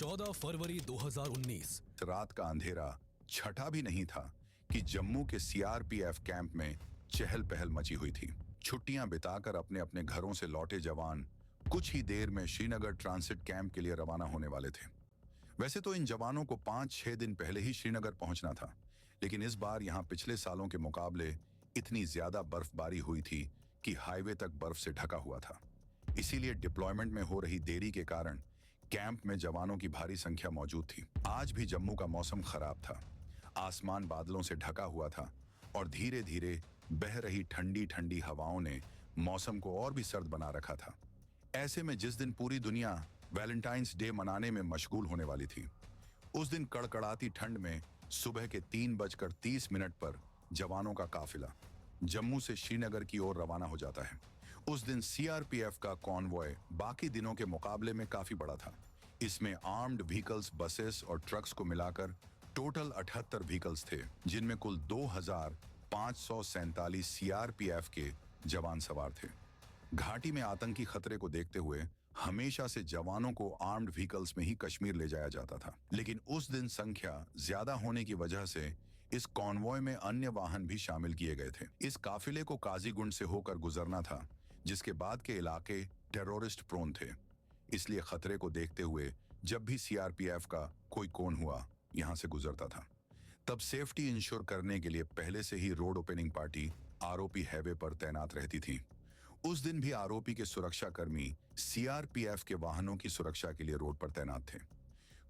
14 फरवरी 2019 रात का अंधेरा छठा भी नहीं था कि जम्मू के सीआरपीएफ कैंप में चहल पहल मची हुई थी। छुट्टियां बिताकर अपने अपने घरों से लौटे जवान कुछ ही देर में श्रीनगर ट्रांसिट कैंप के लिए रवाना होने वाले थे। वैसे तो इन जवानों को 5-6 दिन पहले ही श्रीनगर पहुंचना था, लेकिन इस बार यहां पिछले सालों के मुकाबले इतनी ज्यादा बर्फबारी हुई थी कि हाईवे तक बर्फ से ढका हुआ था। इसीलिए डिप्लॉयमेंट में हो रही देरी के कारण कैंप में जवानों की भारी संख्या मौजूद थी। आज भी जम्मू का मौसम खराब था। आसमान बादलों से ढका हुआ था और धीरे धीरे बह रही ठंडी ठंडी हवाओं ने मौसम को और भी सर्द बना रखा था। ऐसे में जिस दिन पूरी दुनिया वैलेंटाइंस डे मनाने में मशगूल होने वाली थी, उस दिन कड़कड़ाती ठंड में सुबह के 3:30 पर जवानों का काफिला जम्मू से श्रीनगर की ओर रवाना हो जाता है। उस दिन सीआरपीएफ का कॉन्वॉय बाकी दिनों के मुकाबले में काफी बड़ा था। इसमें आर्म्ड व्हीकल्स, बसेस और ट्रक्स को मिलाकर टोटल 78 व्हीकल्स थे, जिनमें कुल 2547 सीआरपीएफ के जवान सवार थे। घाटी में आतंकी खतरे को देखते हुए हमेशा से जवानों को आर्म्ड व्हीकल्स में ही कश्मीर ले जाया जाता था, लेकिन उस दिन संख्या ज्यादा होने की वजह से इस कॉन्वॉय में अन्य वाहन भी शामिल किए गए थे। इस काफिले को काजीगुंड से होकर गुजरना था, जिसके बाद के इलाके टेररिस्ट प्रोन थे। इसलिए खतरे को देखते हुए जब भी सीआरपीएफ का कोई कौन हुआ यहां से गुजरता था, तब सेफ्टी इंश्योर करने के लिए पहले से ही road opening party ROP highway पर तैनात रहती थी। उस दिन भी आरओपी के सुरक्षाकर्मी सीआरपीएफ के वाहनों की सुरक्षा के लिए रोड पर तैनात थे।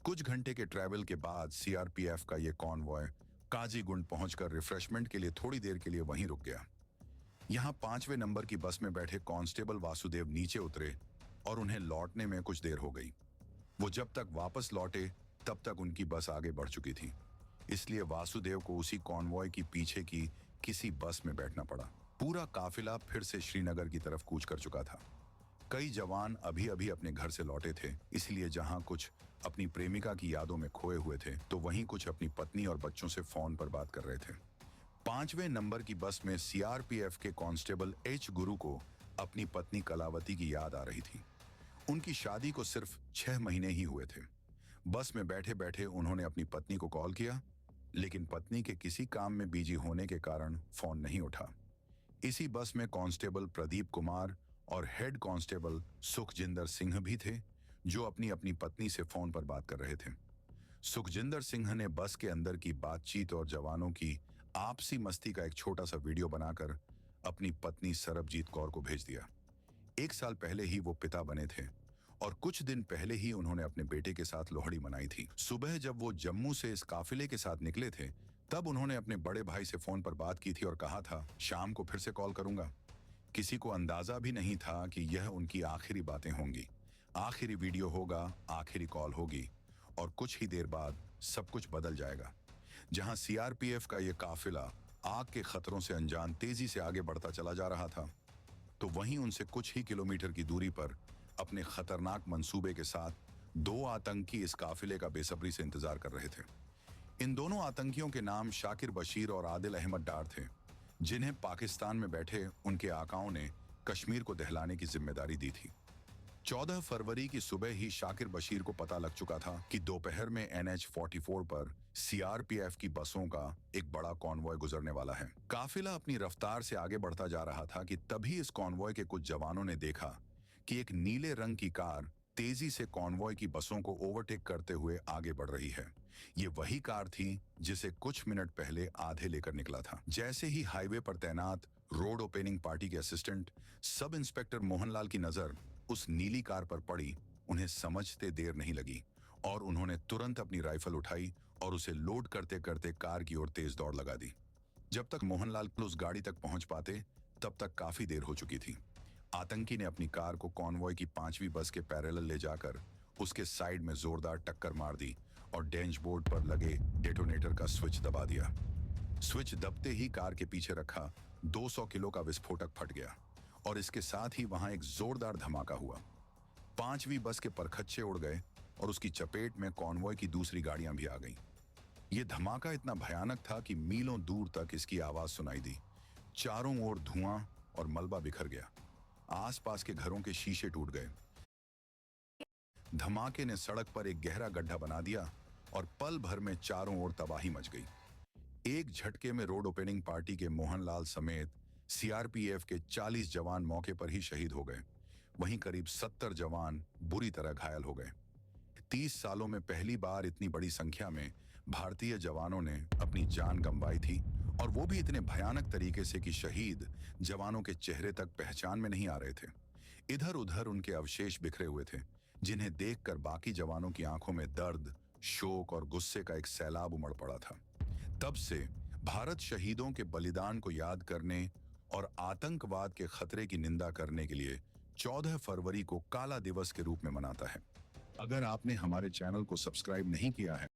कुछ घंटे के ट्रैवल के बाद सीआरपीएफ का यह कॉन्वॉय काजीगुंड पहुंचकर रिफ्रेशमेंट के लिए थोड़ी देर के लिए वहीं रुक गया। यहां 5वें नंबर की बस में बैठे कांस्टेबल वासुदेव नीचे उतरे और उन्हें लौटने में कुछ देर हो गई। वो जब तक वापस लौटे तब तक उनकी बस आगे बढ़ चुकी थी, इसलिए वासुदेव को उसी कॉन्वॉय की पीछे की किसी बस में बैठना पड़ा। पूरा काफिला फिर से श्रीनगर की तरफ कूच कर चुका था। कई जवान अभी अभी अपने घर से लौटे थे, इसलिए जहां कुछ अपनी प्रेमिका की यादों में खोए हुए थे, तो वहीं कुछ अपनी पत्नी और बच्चों से फोन पर बात कर रहे थे। 5वें नंबर की बस में सीआरपीएफ के कांस्टेबल एच गुरु को अपनी पत्नी कलावती की याद आ रही थी। उनकी शादी को सिर्फ 6 महीने ही हुए थे। बस में बैठे बैठे उन्होंने अपनी पत्नी को कॉल किया, लेकिन पत्नी के किसी काम में बिजी होने के कारण फोन नहीं उठा। इसी बस में कांस्टेबल प्रदीप कुमार और हेड कांस्टेबल सुखजिंदर सिंह भी थे, जो अपनी अपनी पत्नी से फोन पर बात कर रहे थे। सुखजिंदर सिंह ने बस के अंदर की बातचीत और जवानों की आपसी मस्ती का एक छोटा सा वीडियो बनाकर अपनी पत्नी सरबजीत कौर को भेज दिया। 1 साल पहले ही वो पिता बने थे और कुछ दिन पहले ही उन्होंने अपने बेटे के साथ लोहड़ी मनाई थी। सुबह जब वो जम्मू से इस काफिले के साथ निकले थे, तब उन्होंने अपने बड़े भाई से फोन पर बात की थी और कहा था, शाम को फिर से कॉल करूंगा। किसी को अंदाजा भी नहीं था कि यह उनकी आखिरी बातें होंगी, आखिरी वीडियो होगा, आखिरी कॉल होगी और कुछ ही देर बाद सब कुछ बदल जाएगा। जहां सीआरपीएफ का यह काफिला आग के खतरों से अनजान तेजी से आगे बढ़ता चला जा रहा था, तो वहीं उनसे कुछ ही किलोमीटर की दूरी पर अपने खतरनाक मंसूबे के साथ 2 आतंकी इस काफिले का बेसब्री से इंतजार कर रहे थे। इन दोनों आतंकियों के नाम शाकिर बशीर और आदिल अहमद डार थे, जिन्हें पाकिस्तान में बैठे उनके आकाओं ने कश्मीर को दहलाने की जिम्मेदारी दी थी। 14 फरवरी की सुबह ही शाकिर बशीर को पता लग चुका था कि दोपहर में NH-44 पर सीआरपीएफ की बसों का एक बड़ा कॉन्वॉय गुजरने वाला है। काफिला अपनी रफ्तार से आगे बढ़ता जा रहा था कि तभी इस कॉन्वॉय के कुछ जवानों ने देखा कि एक नीले रंग की कार तेजी से कॉन्वॉय की बसों को ओवरटेक करते हुए आगे बढ़ रही है। ये वही कार थी जिसे कुछ मिनट पहले आधे लेकर निकला था। जैसे ही हाईवे पर तैनात रोड ओपनिंग पार्टी के असिस्टेंट सब इंस्पेक्टर मोहनलाल की नजर उस नीली कार पर पड़ी, उन्हें समझते देर नहीं लगी और उन्होंने तुरंत अपनी राइफल उठाई और उसे लोड करते करते कार की ओर तेज दौड़ लगा दी। जब तक मोहनलाल उस गाड़ी तक पहुंच पाते, तब तक काफी देर हो चुकी थी। आतंकी ने अपनी कार को कॉन्वॉय की 5वीं बस के पैरेलल ले जाकर उसके साइड में जोरदार टक्कर मार दी और डैशबोर्ड पर लगे डेटोनेटर का स्विच दबा दिया। स्विच दबते ही कार के पीछे रखा 200 किलो का विस्फोटक फट गया और इसके साथ ही वहां एक जोरदार धमाका हुआ। 5वीं बस के परखच्चे उड़ गए और उसकी चपेट में कॉन्वॉय की दूसरी गाड़ियां भी आ गईं। यह धमाका इतना भयानक था कि मीलों दूर तक इसकी आवाज सुनाई दी। चारों ओर धुआं और मलबा बिखर गया। आसपास के घरों के शीशे टूट गए। धमाके ने सड़क पर एक गहरा गड्ढा बना दिया और पल भर में चारों ओर तबाही मच गई। एक झटके में रोड ओपनिंग पार्टी के मोहनलाल समेत सीआरपीएफ के 40 जवान मौके पर ही शहीद हो गए। वहीं करीब 70 जवान बुरी तरह घायल हो गए। 30 सालों में पहली बार इतनी बड़ी संख्या में भारतीय जवानों ने अपनी जान गंवाई थी, और वो भी इतने भयानक तरीके से कि शहीद जवानों के चेहरे तक पहचान में नहीं आ रहे थे। इधर उधर उनके अवशेष बिखरे हुए थे, जिन्हें देखकर बाकी जवानों की आंखों में दर्द, शोक और गुस्से का एक सैलाब उमड़ पड़ा था। तब से भारत शहीदों के बलिदान को याद करने और आतंकवाद के खतरे की निंदा करने के लिए 14 फरवरी को काला दिवस के रूप में मनाता है। अगर आपने हमारे चैनल को सब्सक्राइब नहीं किया है